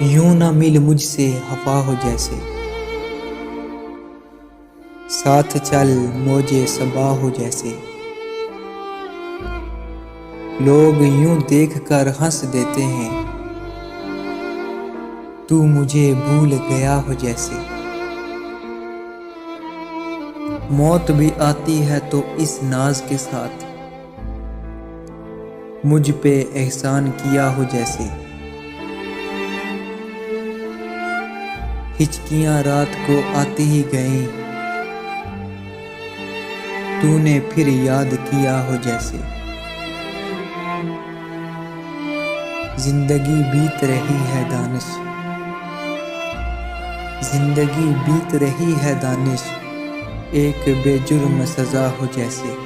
यूं ना मिल मुझसे हवा हो जैसे, साथ चल मौजे सबा हो जैसे। लोग यूं देख कर हंस देते हैं, तू मुझे भूल गया हो जैसे। मौत भी आती है तो इस नाज के साथ, मुझ पे एहसान किया हो जैसे। हिचकियां रात को आती ही गईं, तूने फिर याद किया हो जैसे। जिंदगी बीत रही है दानिश, जिंदगी बीत रही है दानिश, एक बेजुर्म सजा हो जैसे।